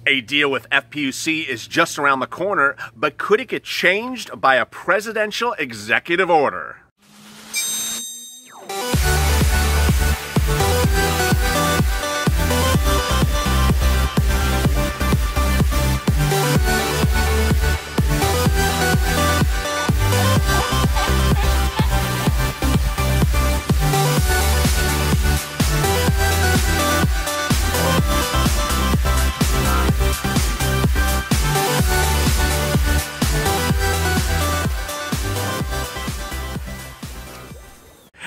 A deal with FPUC is just around the corner, but could it get changed by a presidential executive order?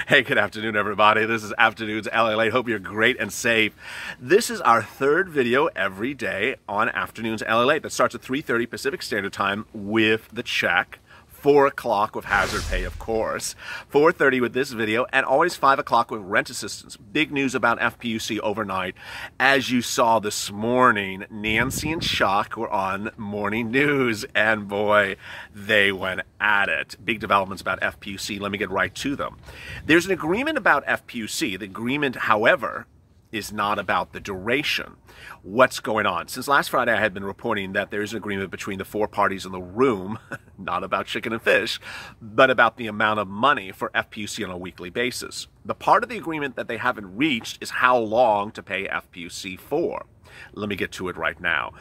Hey, good afternoon, everybody. This is Afternoons LALATE. Hope you're great and safe. This is our third video every day on Afternoons LALATE that starts at 3:30 Pacific Standard Time with the check. 4 o'clock with hazard pay, of course. 4:30 with this video, and always 5 o'clock with rent assistance. Big news about FPUC overnight. As you saw this morning, Nancy and Chuck were on morning news, and boy, they went at it. Big developments about FPUC. Let me get right to them. There's an agreement about FPUC. The agreement, however, is not about the duration. What's going on? Since last Friday, I had been reporting that there's an agreement between the four parties in the room, not about chicken and fish, but about the amount of money for FPUC on a weekly basis. The part of the agreement that they haven't reached is how long to pay FPUC for. Let me get to it right now.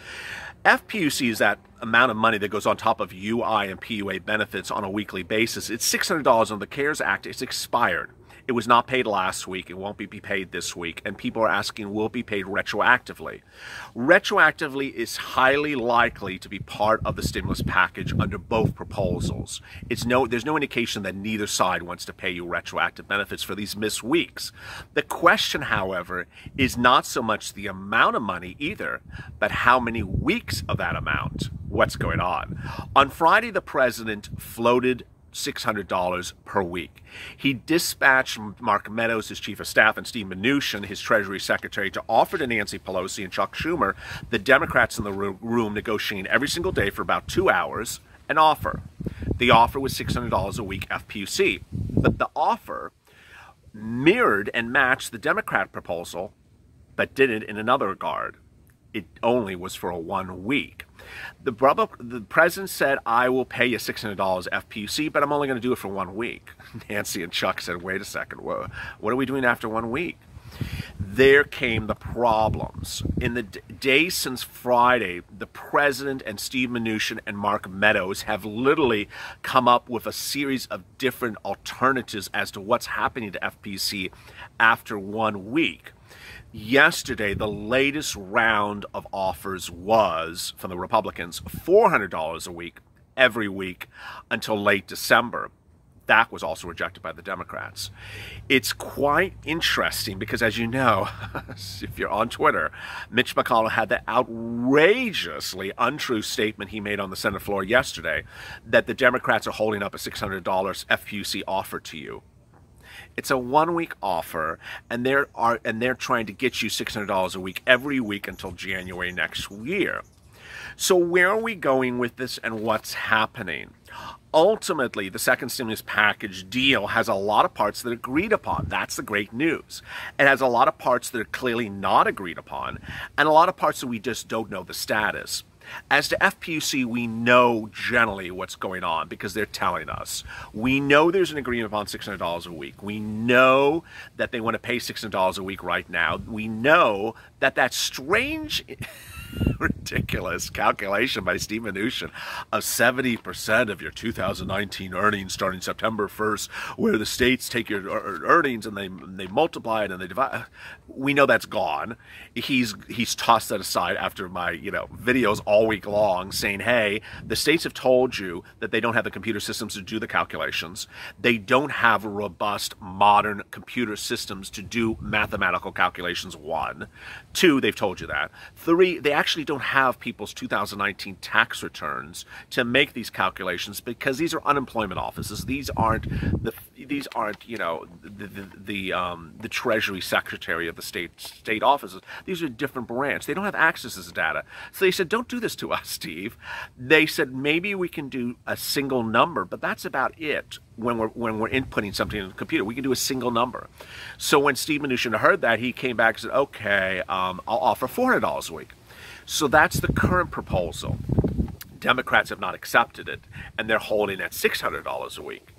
FPUC is that amount of money that goes on top of UI and PUA benefits on a weekly basis. It's $600 on the CARES Act. It's expired. It was not paid last week. It won't be paid this week. And people are asking, will it be paid retroactively? Retroactively is highly likely to be part of the stimulus package under both proposals. There's no indication that neither side wants to pay you retroactive benefits for these missed weeks. The question, however, is not so much the amount of money either, but how many weeks of that amount. What's going on? On Friday, the president floated $600 per week. He dispatched Mark Meadows, his chief of staff, and Steve Mnuchin, his Treasury secretary, to offer to Nancy Pelosi and Chuck Schumer, the Democrats in the room negotiating every single day for about 2 hours, an offer. The offer was $600 a week FPUC. But the offer mirrored and matched the Democrat proposal, but didn't in another regard. It only was for a 1 week. The president said, I will pay you $600 FPUC, but I'm only going to do it for 1 week. Nancy and Chuck said, wait a second, what are we doing after 1 week? There came the problems. In the days since Friday, the president and Steve Mnuchin and Mark Meadows have literally come up with a series of different alternatives as to what's happening to FPUC after 1 week. Yesterday, the latest round of offers was, from the Republicans, $400 a week, every week, until late December. That was also rejected by the Democrats. It's quite interesting because, as you know, if you're on Twitter, Mitch McConnell had that outrageously untrue statement he made on the Senate floor yesterday that the Democrats are holding up a $600 FPUC offer to you. It's a 1 week offer, and they're trying to get you $600 a week every week until January next year. So where are we going with this, and what's happening? Ultimately, the second stimulus package deal has a lot of parts that are agreed upon. That's the great news. It has a lot of parts that are clearly not agreed upon, and a lot of parts that we just don't know the status. As to FPUC, we know generally what's going on because they're telling us. We know there's an agreement on $600 a week. We know that they want to pay $600 a week right now. We know that that strange, ridiculous calculation by Steve Mnuchin of 70% of your 2019 earnings starting September 1st, where the states take your earnings and they multiply it and they divide. We know that's gone. He's tossed that aside after my videos all week long saying, hey, the states have told you that they don't have the computer systems to do the calculations. They don't have robust modern computer systems to do mathematical calculations. 1. 2, they've told you that. 3, they actually don't have people's 2019 tax returns to make these calculations because these are unemployment offices. These aren't the Treasury Secretary of the state offices. These are a different branch. They don't have access to this data. So they said, don't do this to us, Steve. They said, maybe we can do a single number, but that's about it. When we're inputting something in the computer, we can do a single number. So when Steve Mnuchin heard that, he came back and said, okay, I'll offer $400 a week. So that's the current proposal. Democrats have not accepted it, and they're holding at $600 a week.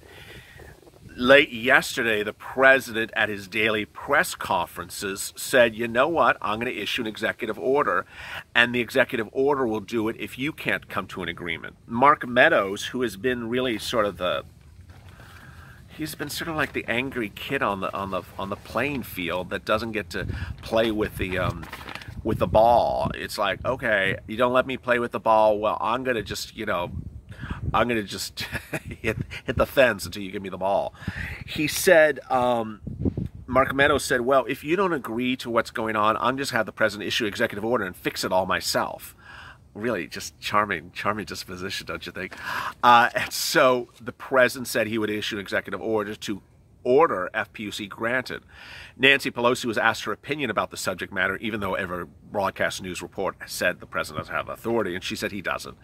Late yesterday, the president at his daily press conferences said, you know what, I'm going to issue an executive order, and the executive order will do it if you can't come to an agreement. Mark Meadows, who has been really sort of he's been sort of like the angry kid on the playing field that doesn't get to play with the ball. It's like, okay, you don't let me play with the ball, well, I'm going to just, I'm going to just hit the fence until you give me the ball. He said, Mark Meadows said, well, if you don't agree to what's going on, I'm just have the president issue executive order and fix it all myself. Really just charming disposition, don't you think? And so the president said he would issue an executive order to order FPUC granted. Nancy Pelosi was asked her opinion about the subject matter, even though every broadcast news report said the president doesn't have authority, and she said he doesn't.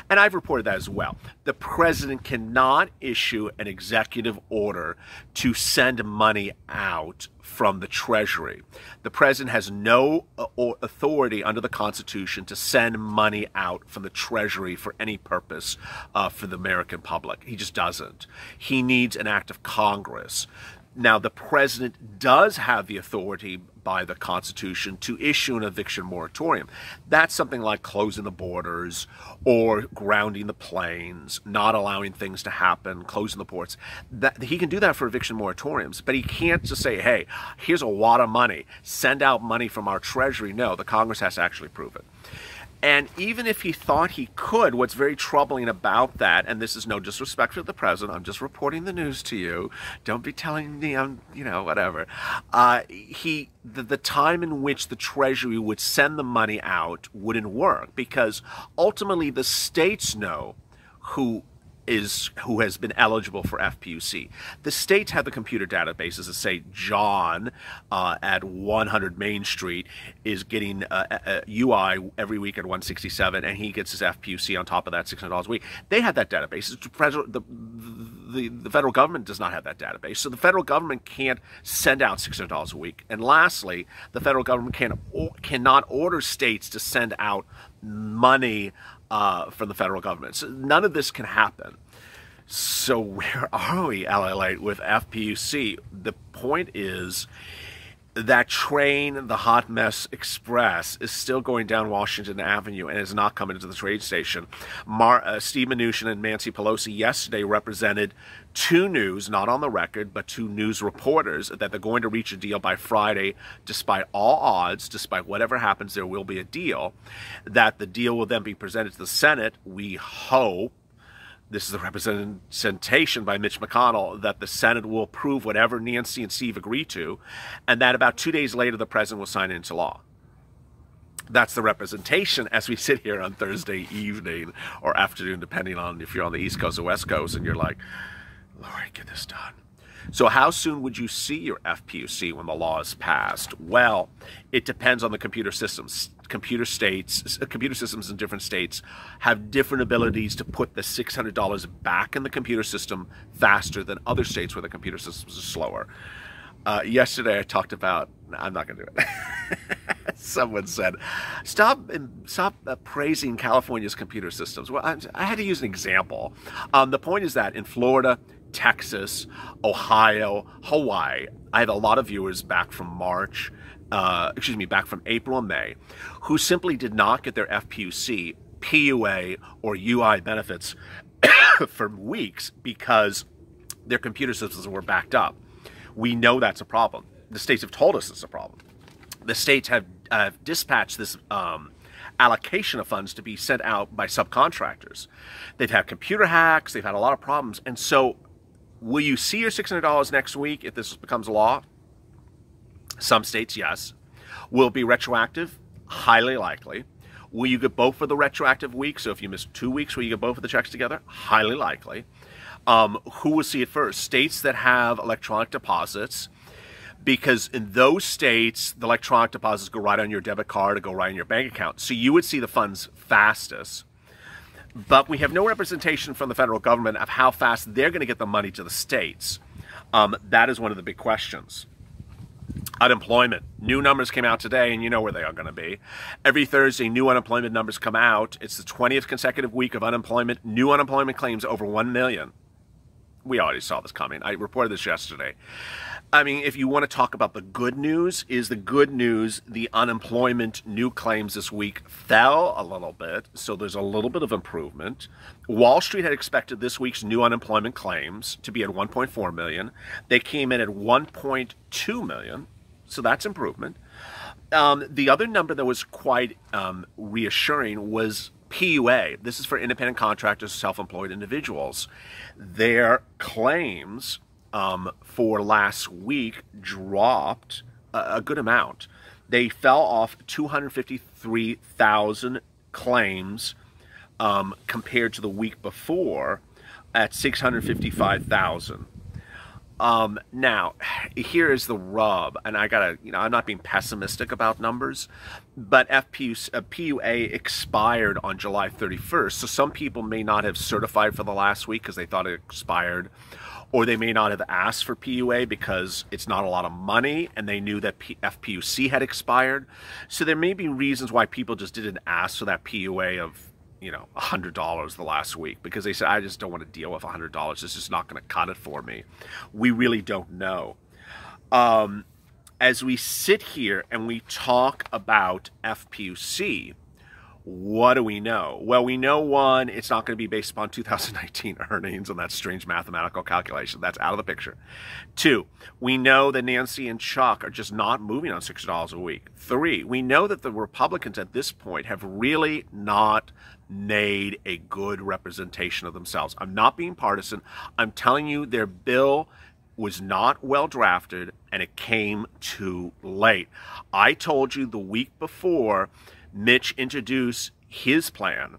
And I've reported that as well. The president cannot issue an executive order to send money out from the Treasury. The president has no authority under the Constitution to send money out from the Treasury for any purpose for the American public. He just doesn't. He needs an act of Congress. Now, the president does have the authority by the Constitution to issue an eviction moratorium. That's something like closing the borders or grounding the planes, not allowing things to happen, closing the ports. He can do that for eviction moratoriums, but he can't just say, hey, here's a wad of money, send out money from our Treasury. No, the Congress has to actually prove it. And even if he thought he could, what's very troubling about that, and this is no disrespect for the president, I'm just reporting the news to you. Don't be telling me I'm, whatever. The time in which the Treasury would send the money out wouldn't work, because ultimately the states know who has been eligible for FPUC. The states have the computer databases that say John at 100 Main Street is getting a UI every week at 167, and he gets his FPUC on top of that $600 a week. They have that database. The federal government does not have that database, so the federal government can't send out $600 a week. And lastly, the federal government cannot order states to send out money from the federal government. So none of this can happen. So where are we, LALATE, with FPUC? The point is that train, the HOTMESS Express, is still going down Washington Avenue and is not coming to the train station. Steve Mnuchin and Nancy Pelosi yesterday represented two news, not on the record, but two news reporters, that they're going to reach a deal by Friday. Despite all odds, despite whatever happens, there will be a deal. That the deal will then be presented to the Senate. We hope, this is the representation by Mitch McConnell, that the Senate will approve whatever Nancy and Steve agree to, and that about 2 days later the president will sign it into law. That's the representation as we sit here on Thursday evening or afternoon, depending on if you're on the East Coast or West Coast, and you're like, Lord, get this done. So how soon would you see your FPUC when the law is passed? Well, it depends on the computer systems. Computer systems in different states have different abilities to put the $600 back in the computer system faster than other states where the computer systems are slower. Yesterday I talked about, I'm not going to do it. Someone said, stop praising California's computer systems. Well, I had to use an example. The point is that in Florida, Texas, Ohio, Hawaii, I have a lot of viewers back from back from April and May, who simply did not get their FPUC, PUA, or UI benefits for weeks because their computer systems were backed up. We know that's a problem. The states have told us it's a problem. The states have dispatched this allocation of funds to be sent out by subcontractors. They've had computer hacks. They've had a lot of problems. And so will you see your $600 next week if this becomes law? Some states, yes. Will it be retroactive? Highly likely. Will you get both for the retroactive week? So if you miss 2 weeks, will you get both of the checks together? Highly likely. Who will see it first? States that have electronic deposits, because in those states, the electronic deposits go right on your debit card or go right on your bank account. So you would see the funds fastest. But we have no representation from the federal government of how fast they're going to get the money to the states. That is one of the big questions. Unemployment. New numbers came out today, and you know where they are going to be. Every Thursday, new unemployment numbers come out. It's the 20th consecutive week of unemployment. New unemployment claims over 1 million. We already saw this coming. I reported this yesterday. I mean, if you want to talk about the good news, the unemployment new claims this week fell a little bit, so there's a little bit of improvement. Wall Street had expected this week's new unemployment claims to be at 1.4 million. They came in at 1.2 million, so that's improvement. The other number that was quite reassuring was PUA. This is for independent contractors, self-employed individuals. Their claims for last week dropped a good amount. They fell off 253,000 claims compared to the week before at 655,000. Now, here is the rub, and I'm not being pessimistic about numbers, but PUA expired on July 31st, so some people may not have certified for the last week because they thought it expired, or they may not have asked for PUA because it's not a lot of money, and they knew that FPUC had expired. So there may be reasons why people just didn't ask for that PUA of, $100 the last week, because they said, I just don't want to deal with $100. This is not going to cut it for me. We really don't know. As we sit here and we talk about FPUC, what do we know? Well, we know, one, it's not going to be based upon 2019 earnings and that strange mathematical calculation. That's out of the picture. Two, we know that Nancy and Chuck are just not moving on $60 a week. Three, we know that the Republicans at this point have really not made a good representation of themselves. I'm not being partisan. I'm telling you, their bill was not well drafted and it came too late. I told you the week before Mitch introduced his plan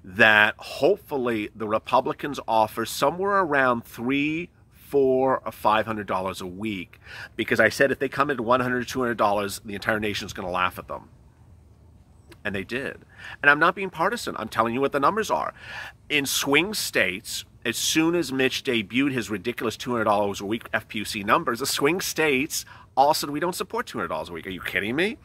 that hopefully the Republicans offer somewhere around $300, $400, or $500 a week, because I said if they come in at $100, $200, the entire nation is going to laugh at them. And they did. And I'm not being partisan. I'm telling you what the numbers are. In swing states, as soon as Mitch debuted his ridiculous $200 a week FPUC numbers, the swing states all said, we don't support $200 a week. Are you kidding me?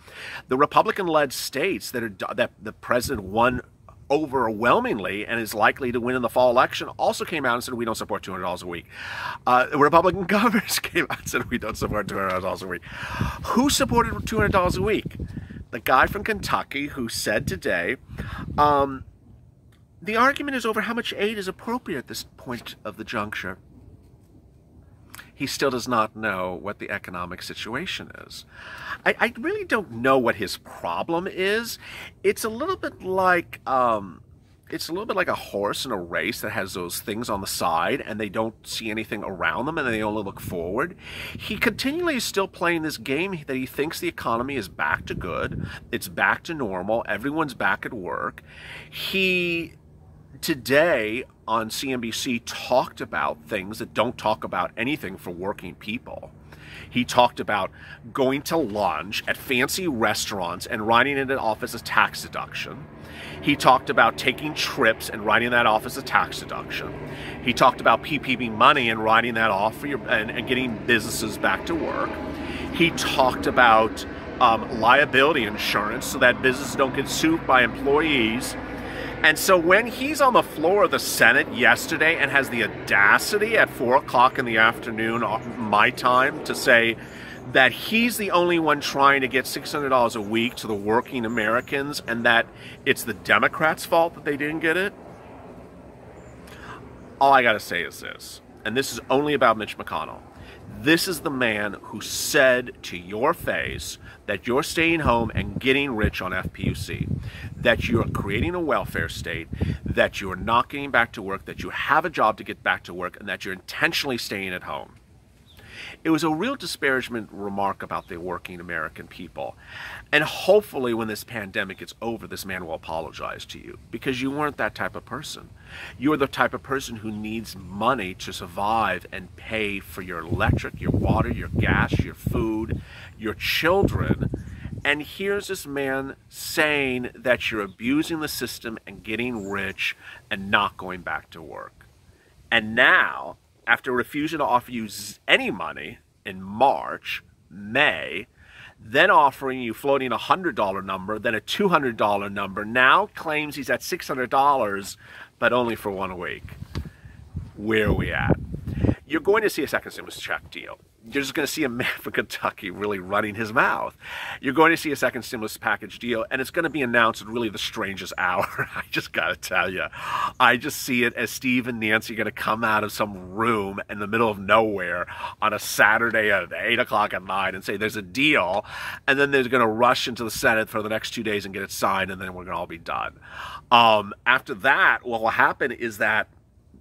The Republican-led states that the president won overwhelmingly and is likely to win in the fall election also came out and said, we don't support $200 a week. Republican governors came out and said, we don't support $200 a week. Who supported $200 a week? The guy from Kentucky who said today, the argument is over how much aid is appropriate at this point of the juncture. He still does not know what the economic situation is. I really don't know what his problem is. It's a little bit like a horse in a race that has those things on the side and they don't see anything around them and they only look forward. He continually is still playing this game that he thinks the economy is back to good. It's back to normal. Everyone's back at work. He today on CNBC talked about things that don't talk about anything for working people. He talked about going to lunch at fancy restaurants and writing it off as a tax deduction. He talked about taking trips and writing that off as a tax deduction. He talked about PPP money and writing that off for and getting businesses back to work. He talked about liability insurance so that businesses don't get sued by employees. And so when he's on the floor of the Senate yesterday and has the audacity at 4 o'clock in the afternoon, my time, to say that he's the only one trying to get $600 a week to the working Americans and that it's the Democrats' fault that they didn't get it, all I got to say is this, and this is only about Mitch McConnell. This is the man who said to your face that you're staying home and getting rich on FPUC, that you're creating a welfare state, that you're not getting back to work, that you have a job to get back to work, and that you're intentionally staying at home. It was a real disparagement remark about the working American people. And hopefully when this pandemic is over, this man will apologize to you, because you weren't that type of person. You're the type of person who needs money to survive and pay for your electric, your water, your gas, your food, your children. And here's this man saying that you're abusing the system and getting rich and not going back to work. And now, after refusing to offer you any money in March, May, then offering you floating a $100 number, then a $200 number, now claims he's at $600, but only for 1 week. Where are we at? You're going to see a second stimulus check deal. You're just going to see a man from Kentucky really running his mouth. You're going to see a second stimulus package deal, and it's going to be announced at really the strangest hour. I just got to tell you. I just see it as Steve and Nancy are going to come out of some room in the middle of nowhere on a Saturday at 8 o'clock at night and say there's a deal, and then they're going to rush into the Senate for the next 2 days and get it signed, and then we're going to all be done. After that, what will happen is that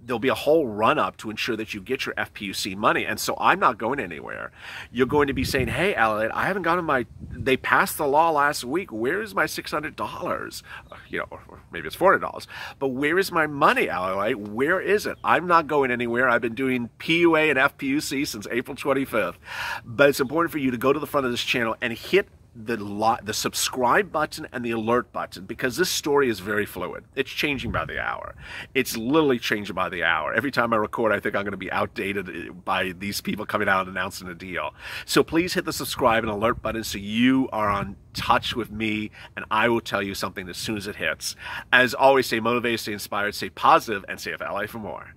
there'll be a whole run-up to ensure that you get your FPUC money. And so I'm not going anywhere. You're going to be saying, hey, LALATE, I haven't gotten my, they passed the law last week. Where is my $600? You know, or maybe it's $400. But where is my money, LALATE? Where is it? I'm not going anywhere. I've been doing PUA and FPUC since April 25th. But it's important for you to go to the front of this channel and hit the subscribe button and the alert button, because this story is very fluid. It's changing by the hour. It's literally changing by the hour. Every time I record, I think I'm going to be outdated by these people coming out and announcing a deal. So please hit the subscribe and alert button so you are on touch with me, and I will tell you something as soon as it hits. As always, stay motivated, stay inspired, stay positive, and stay with LA for more.